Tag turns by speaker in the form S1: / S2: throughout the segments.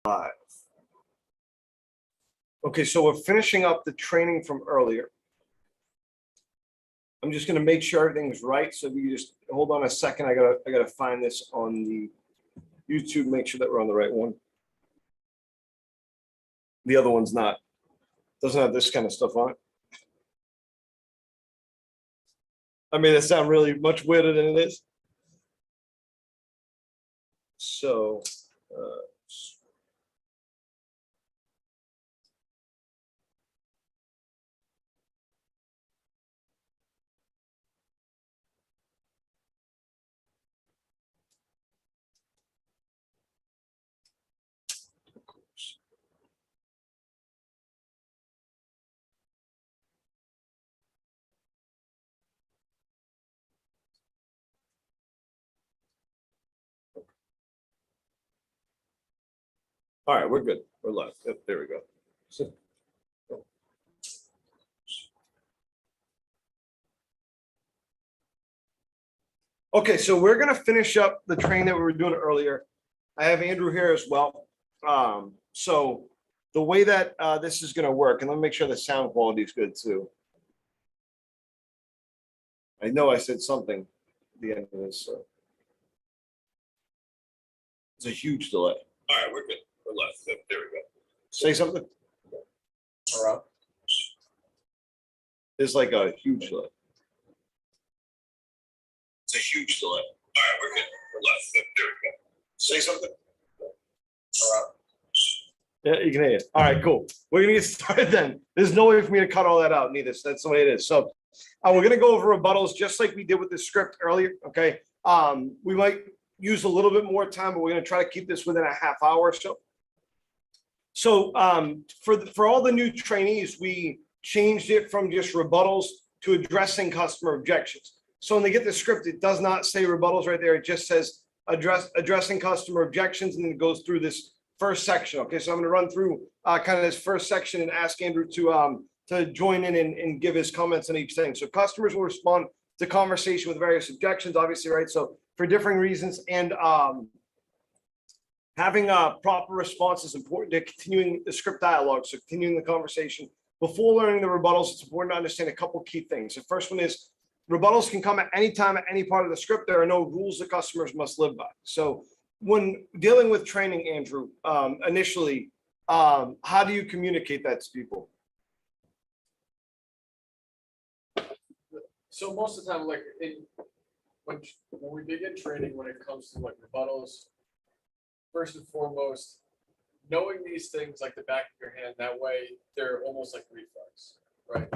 S1: Live. Okay, so we're finishing up the training from earlier. I'm just going to make sure everything's right. So if you just hold on a second, I gotta find this on the YouTube. Make sure that we're on the right one. The other one's not. Doesn't have this kind of stuff on it. I made it sound really much weirder than it is. So. All right, we're good. We're live. Yep, there we go. So, okay, so we're going to finish up the training that we were doing earlier. I have Andrew here as well. So the way that this is going to work, and let me make sure the sound quality is good too. I know I said something at the end of this. So. It's a huge delay. All right, we're good. We're live. Yep, there we go. Say something. All right. There's like a huge delay. It's a huge delay. All right, we're good. We're live. Yep, there we go. Say something. All right. Yeah, you can hear it. All right, cool. We're gonna get started then. There's no way for me to cut all that out, neither. That's the way it is. So we're gonna go over rebuttals just like we did with the script earlier. Okay. We might use a little bit more time, but we're gonna try to keep this within a half hour or so. So for all the new trainees, we changed it from just rebuttals to addressing customer objections. So when they get the script, it does not say rebuttals right there. It just says addressing customer objections, and then it goes through this first section. Okay, so I'm going to run through kind of this first section and ask Andrew to join in and give his comments on each thing. So customers will respond to conversation with various objections, obviously, right? So for differing reasons, and having a proper response is important to continuing the script dialogue. So continuing the conversation. Before learning the rebuttals, it's important to understand a couple key things. The first one is rebuttals can come at any time, at any part of the script. There are no rules that customers must live by. So when dealing with training, Andrew, initially, how do you communicate that to people?
S2: So most of the time, like when we begin training, when it comes to like rebuttals, first and foremost, knowing these things like the back of your hand, that way they're almost like reflex, right?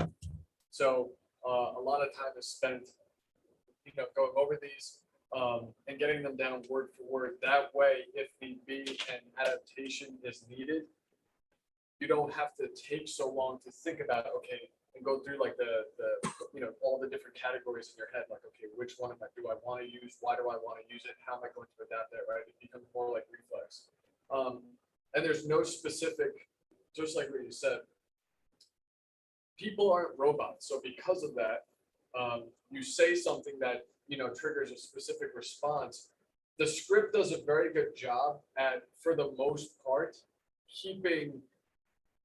S2: So a lot of time is spent, going over these and getting them down word for word. That way, if need be, an adaptation is needed, you don't have to take so long to think about, okay, and go through like the all the different categories in your head, like, okay, which one do I want to use? Why do I want to use it? How am I going to adapt that, right? It becomes more like reflex. And there's no specific, just like what you said, people aren't robots. So because of that, you say something that, triggers a specific response. The script does a very good job at, for the most part, keeping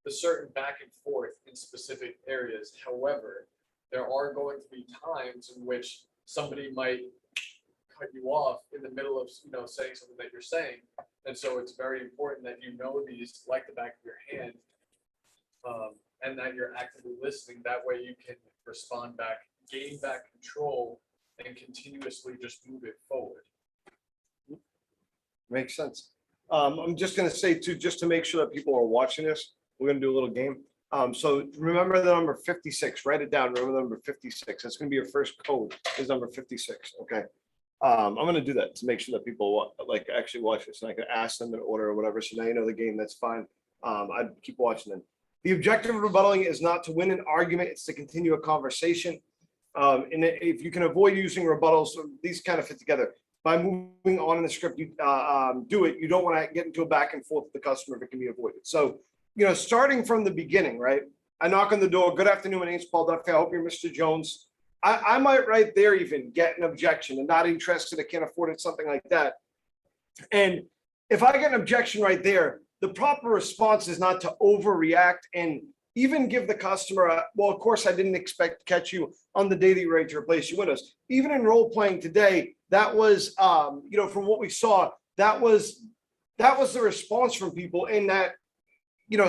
S2: the certain back and forth in specific areas. However, there are going to be times in which somebody might cut you off in the middle of saying something that you're saying, and so it's very important that you know these like the back of your hand, and that you're actively listening. That way you can respond back, gain back control, and continuously just move it forward.
S1: Makes sense. I'm just going to say too, just to make sure that people are watching this, we're going to do a little game. So remember the number 56, write it down. Remember the number 56. That's going to be your first code is number 56. Okay. I'm going to do that to make sure that people like actually watch this, and I can ask them in order or whatever. So now you know the game, that's fine. I'd keep watching them. The objective of rebuttaling is not to win an argument. It's to continue a conversation. And if you can avoid using rebuttals, so these kind of fit together. By moving on in the script, you do it. You don't want to get into a back and forth with the customer if it can be avoided. So, starting from the beginning, right? I knock on the door. Good afternoon. My name's Paul Duffy. I hope you're Mr. Jones. I might right there even get an objection and not interested. I can't afford it, something like that. And if I get an objection right there, the proper response is not to overreact and even give the customer a, well, of course, I didn't expect to catch you on the day that you're ready to replace your windows. Even in role playing today, that was, from what we saw, that was the response from people in that,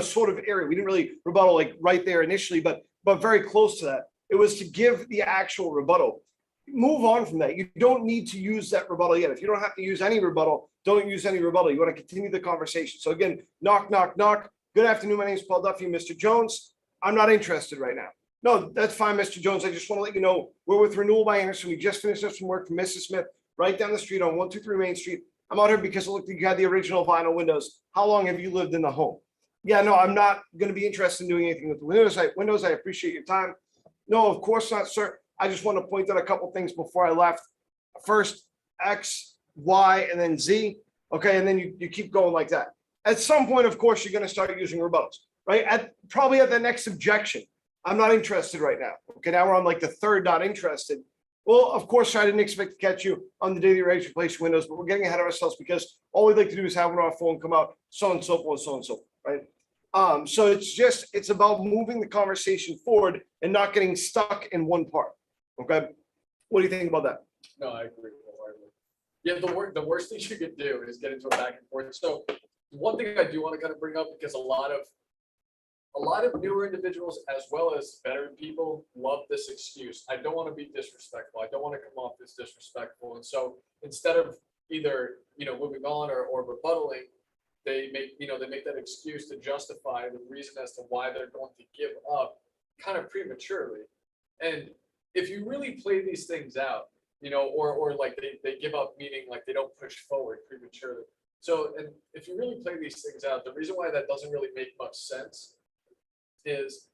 S1: sort of area. We didn't really rebuttal like right there initially, but very close to that. It was to give the actual rebuttal. Move on from that. You don't need to use that rebuttal yet. If you don't have to use any rebuttal, don't use any rebuttal. You want to continue the conversation. So again, knock, knock, knock. Good afternoon. My name is Paul Duffy, Mr. Jones. I'm not interested right now. No, that's fine, Mr. Jones. I just want to let you know we're with Renewal by Anderson. We just finished up some work from Mrs. Smith right down the street on 123 Main Street. I'm out here because it looked like you had the original vinyl windows. How long have you lived in the home? Yeah, no, I'm not going to be interested in doing anything with the windows. I appreciate your time. No, of course not, sir. I just want to point out a couple things before I left. First, X, Y, and then Z. Okay, and then you keep going like that. At some point, of course, you're going to start using rebuttals, right? Probably at the next objection. I'm not interested right now. Okay, now we're on like the third not interested. Well, of course, I didn't expect to catch you on the day that you're ready to replace your windows, but we're getting ahead of ourselves because all we'd like to do is have one on our phone come out, so and so forth, right? So it's about moving the conversation forward and not getting stuck in one part. Okay, what do you think about that?
S2: No, I agree wholeheartedly. Yeah, the worst thing you could do is get into a back and forth. So one thing I do want to kind of bring up, because a lot of newer individuals as well as veteran people love this excuse. I don't want to be disrespectful. I don't want to come off as disrespectful. And so instead of either moving on or rebuttaling, they make that excuse to justify the reason as to why they're going to give up kind of prematurely. And if you really play these things out, or like they give up, meaning like they don't push forward prematurely. So, and if you really play these things out, the reason why that doesn't really make much sense is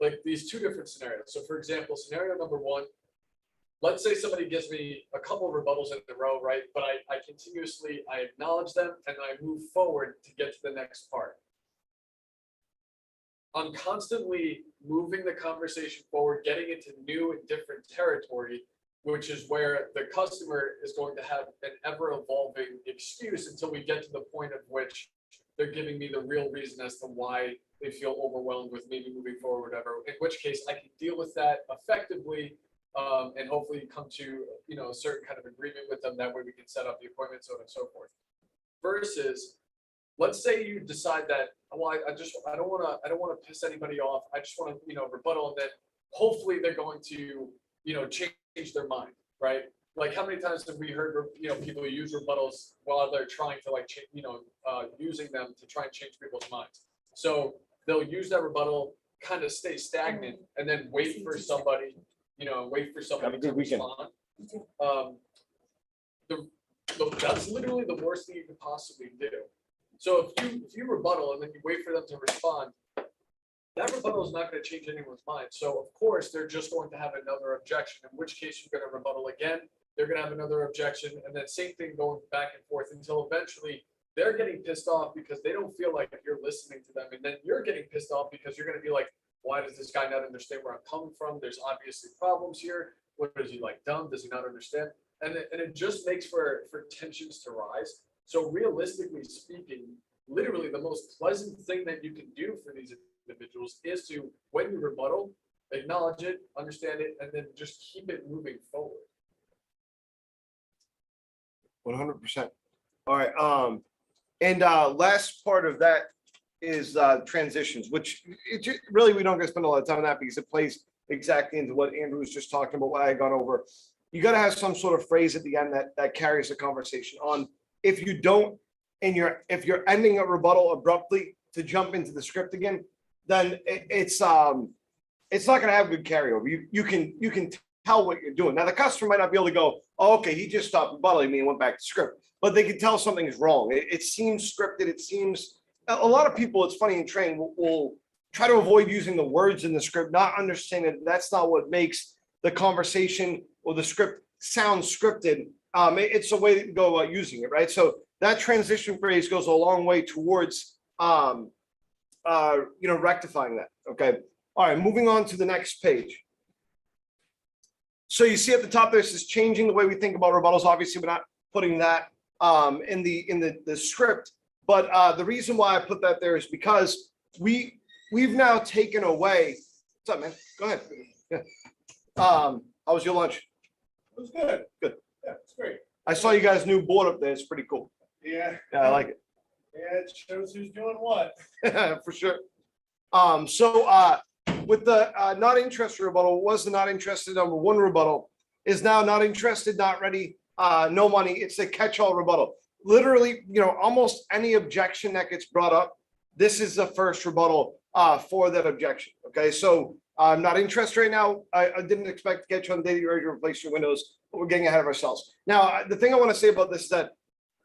S2: like these two different scenarios. So for example, scenario number one, let's say somebody gives me a couple of rebuttals in a row, right? But I acknowledge them and I move forward to get to the next part. I'm constantly moving the conversation forward, getting into new and different territory, which is where the customer is going to have an ever-evolving excuse until we get to the point of which they're giving me the real reason as to why they feel overwhelmed with maybe moving forward, whatever. In which case, I can deal with that effectively, and hopefully come to a certain kind of agreement with them. That way, we can set up the appointment, so on and so forth. Versus, let's say you decide that, well, I don't want to piss anybody off. I just want to rebuttal, and then hopefully they're going to change their mind, right? Like how many times have we heard people use rebuttals while they're trying to using them to try and change people's minds. So they'll use that rebuttal, kind of stay stagnant, and then wait for somebody to respond. That's literally the worst thing you could possibly do. So if you rebuttal and then you wait for them to respond, that rebuttal is not going to change anyone's mind. So of course they're just going to have another objection, in which case you're going to rebuttal again. They're going to have another objection, and then same thing going back and forth until eventually they're getting pissed off because they don't feel like you're listening to them. And then you're getting pissed off because you're going to be like, why does this guy not understand where I'm coming from? There's obviously problems here. What is he, like, dumb? Does he not understand? And it just makes for tensions to rise. So realistically speaking, literally the most pleasant thing that you can do for these individuals is to, when you rebuttal, acknowledge it, understand it, and then just keep it moving forward.
S1: 100%. All right. And last part of that is transitions, which really we don't get to spend a lot of time on that because it plays exactly into what Andrew was just talking about, what I had gone over. You got to have some sort of phrase at the end that carries the conversation on. If you don't, and if you're ending a rebuttal abruptly to jump into the script again, then it's not going to have good carryover. You can tell what you're doing. Now the customer might not be able to go, oh, okay, he just stopped rebuttaling me and went back to script, but they can tell something is wrong. It seems scripted. It seems a lot of people. It's funny in training will try to avoid using the words in the script, not understanding that that's not what makes the conversation or the script sound scripted. It's a way to go about using it, right? So that transition phrase goes a long way towards rectifying that. Okay. All right, moving on to the next page. So you see at the top there, this is changing the way we think about rebuttals. Obviously, we're not putting that in the script. But the reason why I put that there is because we've now taken away. What's up, man? Go ahead. Yeah. How was your lunch?
S2: It was good.
S1: Good.
S2: Yeah, it's great.
S1: I saw you guys' new board up there. It's pretty cool.
S2: Yeah.
S1: Yeah, I like it.
S2: Yeah, it shows who's doing what.
S1: For sure. With the not interested rebuttal, was the not interested number one rebuttal is now not interested, not ready, no money. It's a catch-all rebuttal. Literally, almost any objection that gets brought up, this is the first rebuttal for that objection. Okay, so I'm not interested right now. I didn't expect to get you on the day that you're ready to replace your windows, but we're getting ahead of ourselves. Now, the thing I want to say about this is that,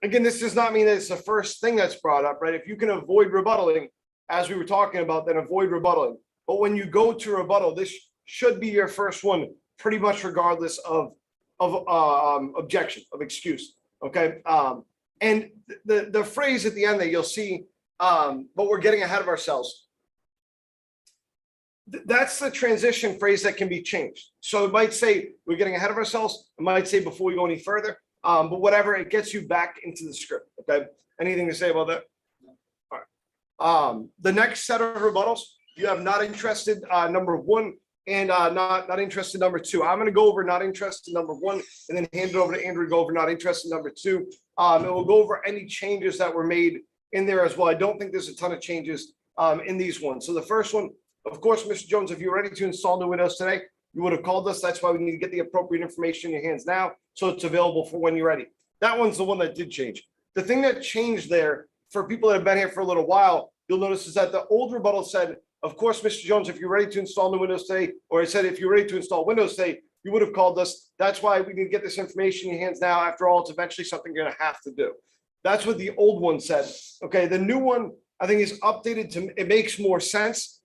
S1: again, this does not mean that it's the first thing that's brought up, right? If you can avoid rebuttaling, as we were talking about, then avoid rebuttaling. But when you go to rebuttal, this should be your first one, pretty much regardless of objection, of excuse. Okay. And the phrase at the end that you'll see, but we're getting ahead of ourselves. That's the transition phrase that can be changed. So it might say we're getting ahead of ourselves. It might say before we go any further. But whatever, it gets you back into the script. Okay. Anything to say about that? All right. The next set of rebuttals, you have not interested number one and not interested number two. I'm going to go over not interested number one and then hand it over to Andrew to go over not interested number two. And we'll go over any changes that were made in there as well. I don't think there's a ton of changes in these ones. So the first one, of course, Mr. Jones, if you're ready to install new Windows today, you would have called us. That's why we need to get the appropriate information in your hands now, so it's available for when you're ready. That one's the one that did change. The thing that changed there for people that have been here for a little while, you'll notice is that the old rebuttal said, of course, Mr. Jones, if you're ready to install new Windows today, or it said, if you're ready to install Windows today, you would have called us. That's why we need to get this information in your hands now. After all, it's eventually something you're going to have to do. That's what the old one said. Okay, the new one, I think, is updated to, it makes more sense.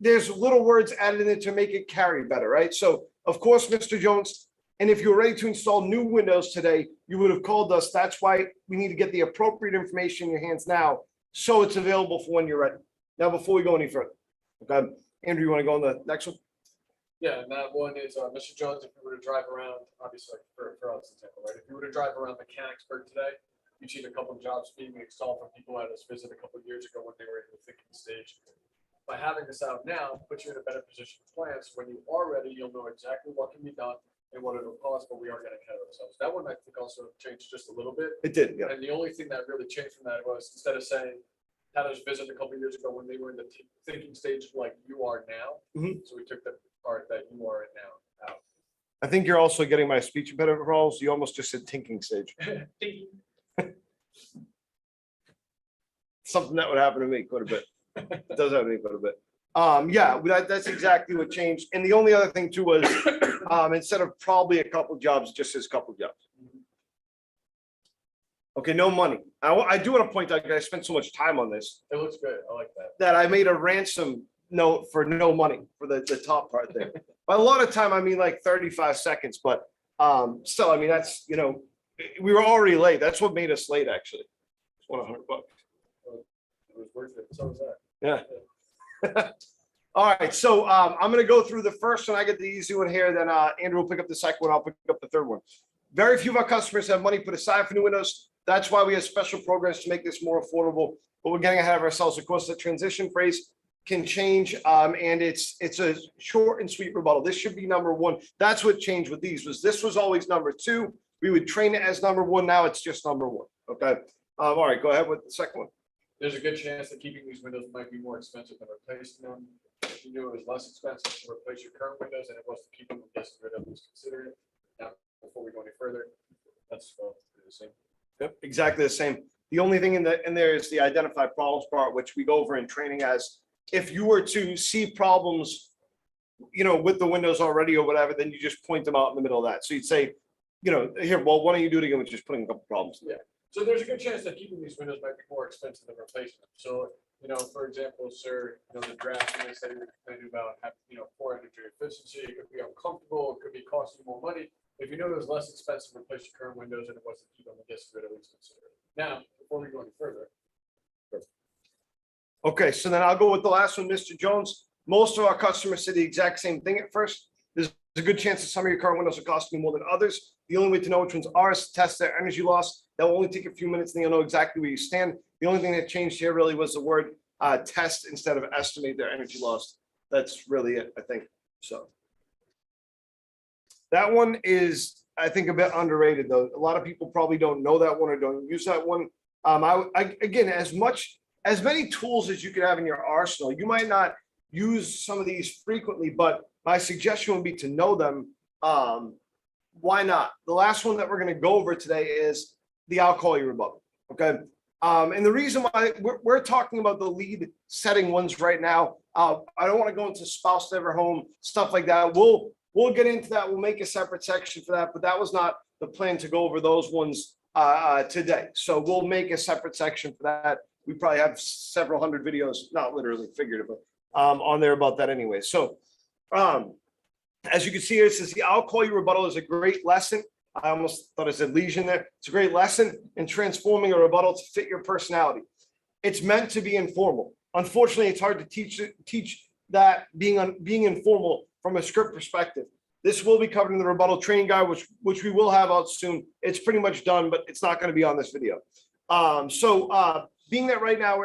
S1: There's little words added in it to make it carry better, right? So, of course, Mr. Jones, and if you're ready to install new Windows today, you would have called us. That's why we need to get the appropriate information in your hands now, so it's available for when you're ready. Now, before we go any further, okay, Andrew, you want to go on the next one?
S2: Yeah, and that one is Mr. Jones. If you were to drive around, obviously for us example, right? If you were to drive around Mechanicsburg today, you've seen a couple of jobs being installed from people who had us visit a couple of years ago when they were in the thinking stage. By having this out now, puts you in a better position to plan. So when you are ready, you'll know exactly what can be done and what it'll cost, but we are getting ahead of ourselves. That one I think also changed just a little bit.
S1: It did, yeah.
S2: And the only thing that really changed from that was instead of saying had us visit a couple of years ago when they were in the thinking stage like you are now. So we took the part that you are in now out.
S1: I think you're also getting my speech impediment roles. You almost just said thinking stage. Something that would happen to me quite a bit. It does happen to me quite a bit. Yeah, that's exactly what changed. And the only other thing too was instead of probably a couple jobs, it just says couple jobs. Okay, no money. I do want to point out, because I spent so much time on this.
S2: It looks good. I like that.
S1: That I made a ransom note for no money for the top part there. By a lot of time, I mean like 35 seconds, but still, I mean, that's, we were already late. That's what made us late, actually. It's $100.
S2: It was worth it. So was that.
S1: Yeah. All right, so I'm going to go through the first one. I get the easy one here, then Andrew will pick up the second one. I'll pick up the third one. Very few of our customers have money put aside for new Windows. That's why we have special programs to make this more affordable. But we're getting ahead of ourselves. Of course, the transition phrase can change, and it's a short and sweet rebuttal. This should be number one. That's what changed with these. This was always number two. We would train it as number one. Now it's just number one. Okay. All right, go ahead with the second one.
S2: There's a good chance that keeping these windows might be more expensive than replacing them. If you knew it was less expensive to replace your current windows than it was to keep them, just rid of them, consider it. Now, before we go any further, that's the same.
S1: Yep, exactly the same. The only thing in there is the identify problems part, which we go over in training as if you were to see problems, with the windows already or whatever, then you just point them out in the middle of that. So you'd say, here, well, why don't you do it again with just putting a couple problems?
S2: Yeah. So there's a good chance that keeping these windows might be more expensive than replacing them. So, for example, sir, the draft units that you're complaining about have, poor energy efficiency. It could be uncomfortable. It could be costing you more money. If you knew it was less expensive to replace your current windows than it was to keep them, I guess you would at least consider it. Now, before we go any further.
S1: Okay, so then I'll go with the last one, Mr. Jones. Most of our customers say the exact same thing at first. There's a good chance that some of your current windows are costing you more than others. The only way to know which ones are is to test their energy loss That will only take a few minutes and you'll know exactly where you stand. The only thing that changed here really was the word test instead of estimate their energy loss. That's really it, I think. So that one is, I think, a bit underrated though. A lot of people probably don't know that one or don't use that one. Again, as many tools as you can have in your arsenal, you might not use some of these frequently, but my suggestion would be to know them. Why not? The last one that we're going to go over today is the I'll call you rebuttal. Okay. And the reason why we're talking about the lead setting ones right now, I don't want to go into spouse never home, stuff like that. We'll get into that. We'll make a separate section for that, but that was not the plan to go over those ones today. So we'll make a separate section for that. We probably have several hundred videos, not literally, figuratively, on there about that anyway. So as you can see, this is the I'll call you rebuttal is a great lesson. I almost thought I said lesion there. It's a great lesson in transforming a rebuttal to fit your personality. It's meant to be informal. Unfortunately, it's hard to teach that being informal from a script perspective. This will be covered in the rebuttal training guide, which we will have out soon. It's pretty much done, but it's not going to be on this video. Being that right now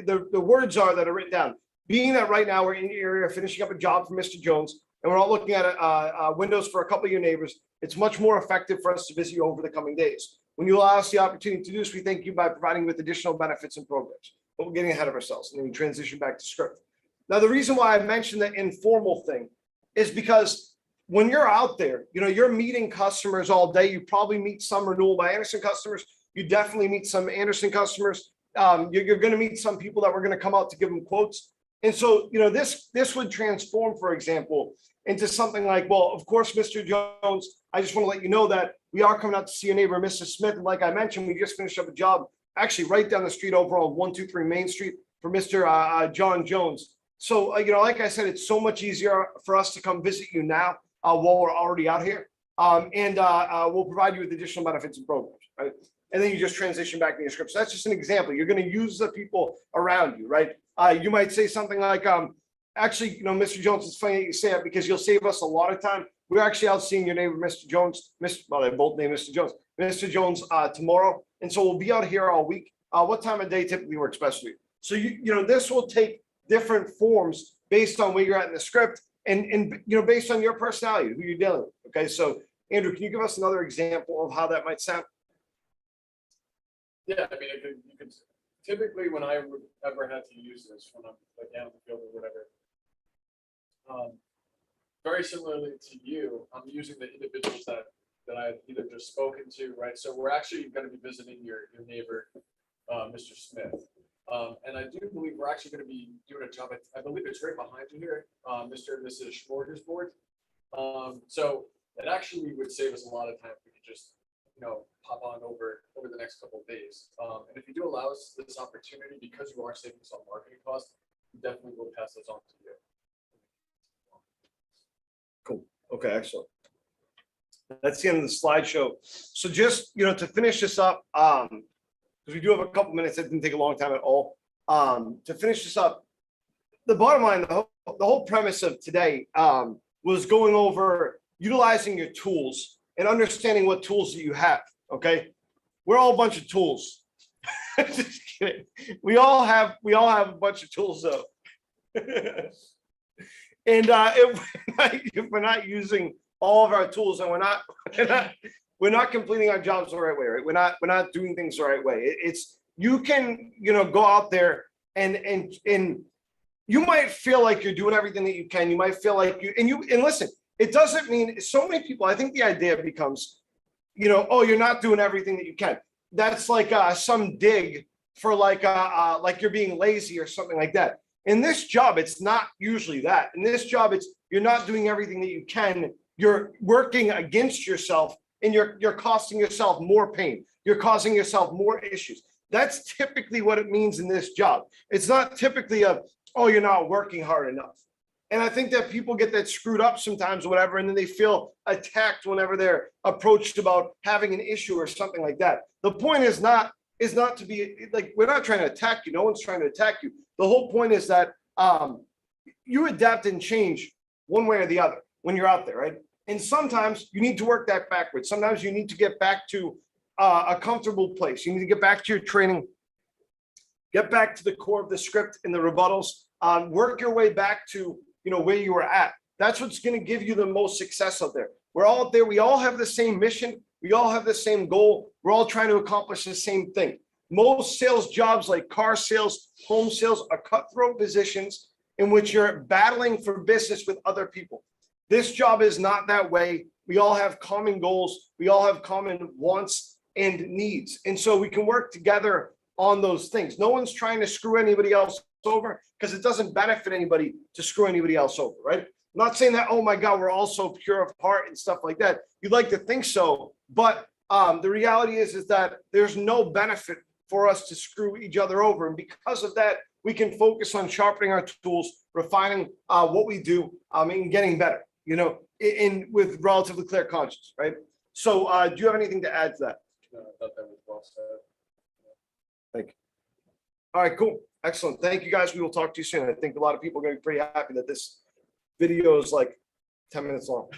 S1: the words are that are written down. Being that right now we're in the area finishing up a job for Mr. Jones, and we're all looking at windows for a couple of your neighbors, it's much more effective for us to visit you over the coming days. When you allow us the opportunity to do this, we thank you by providing with additional benefits and programs. But we're getting ahead of ourselves, and then we transition back to script. Now, the reason why I mentioned the informal thing is because when you're out there, you're meeting customers all day. You probably meet some renewal by Anderson customers. You definitely meet some Anderson customers. You're going to meet some people that we're going to come out to give them quotes. And so, this would transform, for example, into something like, well, of course, Mr. Jones, I just want to let you know that we are coming out to see your neighbor, Mrs. Smith. And like I mentioned, we just finished up a job actually right down the street over on 123 Main Street for Mr. John Jones. So, like I said, it's so much easier for us to come visit you now while we're already out here. And we'll provide you with additional benefits and programs, right? And then you just transition back to your script. So that's just an example. You're going to use the people around you, right? You might say something like, actually, Mr. Jones, it's funny that you say that because you'll save us a lot of time. We're actually out seeing your neighbor, Mr. Jones, well, they both named Mr. Jones, tomorrow. And so we'll be out here all week. What time of day typically works best for you? So, this will take different forms based on where you're at in the script and based on your personality, who you're dealing with. Okay. So Andrew, can you give us another example of how that might sound?
S2: Yeah, I mean, you could typically when I would ever had to use this when I'm like down the field or whatever, very similarly to you, I'm using the individuals that I had either just spoken to, right? So we're actually going to be visiting your neighbor, Mr. Smith. And I do believe we're actually going to be doing a job. I believe it's right behind you here, Mr. and Mrs. Smorgasbord. So it actually would save us a lot of time if we could just, pop on over the next couple of days. And if you do allow us this opportunity, because you are saving some marketing costs, we definitely will pass those on to you.
S1: Cool. Okay, excellent. That's the end of the slideshow. So just, to finish this up, because we do have a couple minutes, it didn't take a long time at all. To finish this up, the bottom line, the whole premise of today was going over utilizing your tools and understanding what tools that you have. Okay, we're all a bunch of tools. Just kidding. We all have a bunch of tools though. And if we're not using all of our tools and we're not completing our jobs the right way, right? We're not doing things the right way. It's you can go out there and you might feel like you're doing everything that you can. You might feel like and listen. It doesn't mean so many people. I think the idea becomes, oh, you're not doing everything that you can. That's like some dig for like you're being lazy or something like that. In this job, it's not usually that. In this job, it's you're not doing everything that you can. You're working against yourself, and you're costing yourself more pain. You're causing yourself more issues. That's typically what it means in this job. It's not typically oh, you're not working hard enough. And I think that people get that screwed up sometimes or whatever, and then they feel attacked whenever they're approached about having an issue or something like that. The point is not to be like, we're not trying to attack you. No one's trying to attack you. The whole point is that you adapt and change one way or the other when you're out there, right? And sometimes you need to work that backwards. Sometimes you need to get back to a comfortable place. You need to get back to your training, get back to the core of the script and the rebuttals, work your way back to, where you were at. That's what's going to give you the most success out there. We're all out there. We all have the same mission. We all have the same goal. We're all trying to accomplish the same thing. Most sales jobs like car sales, home sales are cutthroat positions in which you're battling for business with other people. This job is not that way. We all have common goals. We all have common wants and needs. And so we can work together on those things. No one's trying to screw anybody else over because it doesn't benefit anybody to screw anybody else over, right? I'm not saying that, oh my God, we're all so pure of heart and stuff like that. You'd like to think so, but the reality is that there's no benefit for us to screw each other over. And because of that, we can focus on sharpening our tools, refining what we do, and getting better, with relatively clear conscience, right? So do you have anything to add to that?
S2: No, I thought that was well said.
S1: Thank you. All right, cool. Excellent. Thank you, guys. We will talk to you soon. I think a lot of people are going to be pretty happy that this video is like 10 minutes long.